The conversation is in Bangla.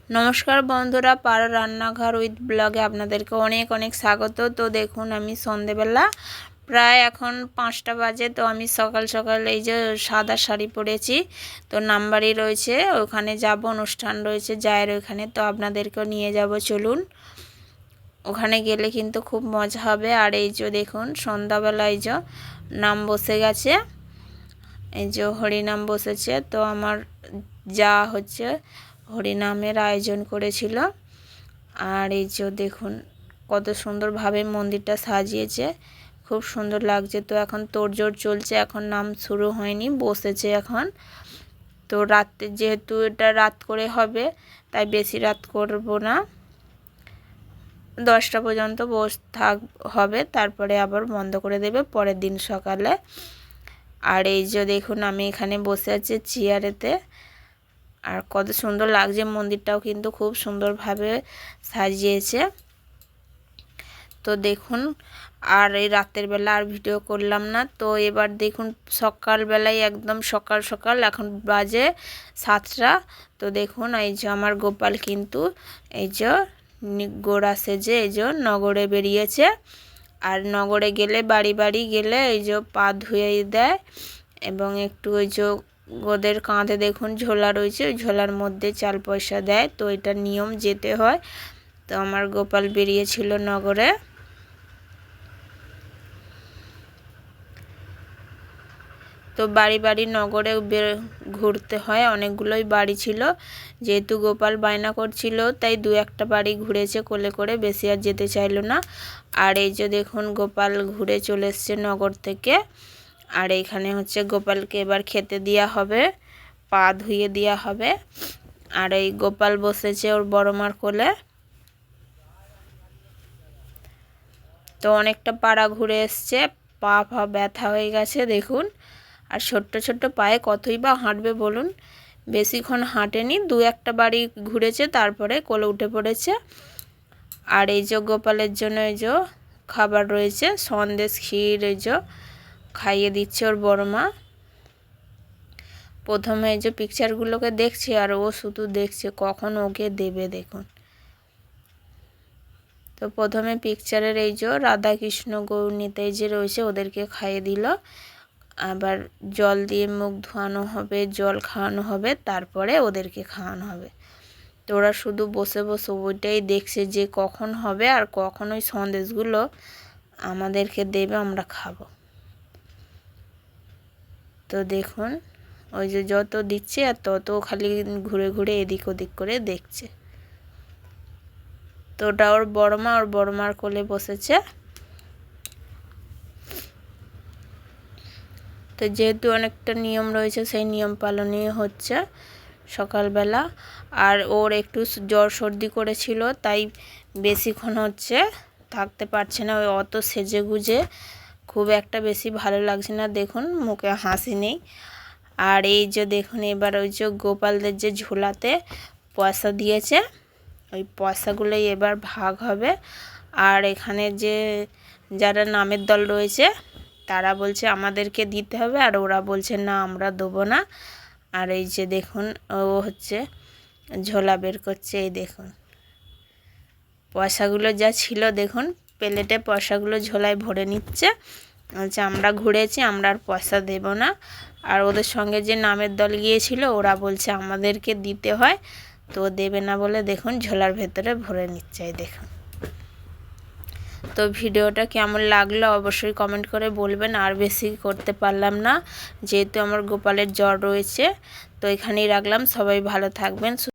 नमस्कार बंधुरा पाड़ा रान्नाघर उइथ ब्लगे आपनादेरके अनेक अनेक स्वागत। तो देखुन आमी सन्ध्येबेला प्राय एखन 5टा बाजे। तो आमी सकाल सकाल এই যে সাদা শাড়ি পরেছি। তো নামবাড়ি রয়েছে, ওখানে যাব, অনুষ্ঠান রয়েছে জায়ের ওখানে। তো আপনাদেরকে নিয়ে যাব, চলুন। ওখানে গেলে কিন্তু খুব মজা হবে। আর এই যে দেখুন সন্ধ্যাবেলা এই যে নাম বসে গেছে, এই যে হরিনাম বসেছে। তো আমার যা হচ্ছে হরিনামের আয়োজন করেছিল। আর এই যে দেখুন কত সুন্দরভাবে মন্দিরটা সাজিয়েছে, খুব সুন্দর লাগছে। তো এখন তোড়জোড় চলছে, এখন নাম শুরু হয়নি, বসেছে এখন। তো রাতে যেহেতু এটা রাত করে হবে তাই বেশি রাত করব না, 10টা পর্যন্ত হবে, তারপরে আবার বন্ধ করে দেবে পরের দিন সকালে। আর এই যে দেখুন আমি এখানে বসে আছি চেয়ারেতে, আর কত সুন্দর লাগছে। মন্দিরটাও কিন্তু খুব সুন্দরভাবে সাজিয়েছে। তো দেখুন, আর এই রাতের বেলা আর ভিডিও করলাম না। তো এবার দেখুন সকালবেলায় একদম সকাল সকাল এখন বাজে 7টা। তো দেখুন এই যে আমার গোপাল কিন্তু এই যে গোড়া সেজে এই যে নগরে বেরিয়েছে। আর নগরে গেলে বাড়ি বাড়ি গেলে এই যে পা ধুয়ে দেয় এবং একটু ওই যে ওদের কাঁধে দেখুন ঝোলা রয়েছে, ওই ঝোলার মধ্যে চাল পয়সা দেয়। তো এটা নিয়ম, যেতে হয়। তো আমার গোপাল বেরিয়েছিল নগরে। তো বাড়ি বাড়ি নগরে ঘুরতে হয়, অনেকগুলোই বাড়ি ছিল। যেহেতু গোপাল বায়না করছিল তাই 2-1টা বাড়ি ঘুরেছে কোলে করে, বেশি আর যেতে চাইলো না। আর এই যে দেখুন গোপাল ঘুরে চলে এসছে নগর থেকে। আর এইখানে হচ্ছে গোপালকে এবার খেতে দেওয়া হবে, পা ধুয়ে দেওয়া হবে। আর এই গোপাল বসেছে ওর বড় মার কোলে। তো অনেকটা পাড়া ঘুরে এসছে, পা ব্যথা হয়ে গেছে দেখুন। আর ছোট্ট ছোট্ট পায়ে কতই বা হাঁটবে বলুন, বেশিক্ষণ হাঁটেনি, 2-1টা বাড়ি ঘুরেছে, তারপরে কোলে উঠে পড়েছে। আর এই যে গোপালের জন্য এই যে খাবার রয়েছে, সন্দেশ, ক্ষীর, এই যে খাইয়ে দিচ্ছে ওর বড় মা। প্রথমে এই যে পিকচারগুলোকে দেখছে আর ও শুধু দেখছে কখন ওকে দেবে দেখুন। তো প্রথমে পিকচারের এই যে রাধা কৃষ্ণ গৌরনীতে যে রয়েছে ওদেরকে খাইয়ে দিল। আবার জল দিয়ে মুখ ধোয়ানো হবে, জল খাওয়ানো হবে, তারপরে ওদেরকে খাওয়ানো হবে। তো ওরা শুধু বসে বসে ওইটাই দেখছে যে কখন হবে আর কখন ওই সন্দেশগুলো আমাদেরকে দেবে, আমরা খাবো। তো দেখুন ওই যে যত দিচ্ছে আর তত খালি ঘুরে ঘুরে এদিক ওদিক করে দেখছে। তো ওটা ওর বড় মা, ওর বড় মার কোলে বসেছে। তো যেহেতু অনেকটা নিয়ম রয়েছে সেই নিয়ম পালনই হচ্ছে সকালবেলা। আর ওর একটু জ্বর সর্দি করেছিল তাই বেশিক্ষণ হচ্ছে থাকতে পারছে না, ওই অত সেজে গুজে খুব একটা বেশি ভালো লাগছে না, দেখুন মুখে হাসি নেই। আর এই যে দেখুন এবার ওই যে গোপালদের যে ঝোলাতে পয়সা দিয়েছে, ওই পয়সাগুলোই এবার ভাগ হবে। আর এখানে যে যারা নামের দল রয়েছে তারা বলছে আমাদেরকে দিতে হবে, আর ওরা বলছে না আমরা দেবো না। আর এই যে দেখুন ও হচ্ছে ঝোলা বের করছে, এই দেখুন পয়সাগুলো যা ছিল দেখুন প্লেটে পয়সাগুলো ঝোলায় ভরে নিচ্ছে, বলছে আমরা ঘুরেছি, আমরা আর পয়সা দেব না। আর ওদের সঙ্গে যে নামের দল গিয়েছিল ওরা বলছে আমাদেরকে দিতে হয়, তো দেবে না বলে দেখুন ঝোলার ভেতরে ভরে নিচ্ছে, দেখুন। তো ভিডিওটা কেমন লাগলো অবশ্যই কমেন্ট করে বলবেন। আর বেশি করতে পারলাম না যেহেতু আমার গোপালের জ্বর রয়েছে। তো এখানেই রাখলাম, সবাই ভালো থাকবেন।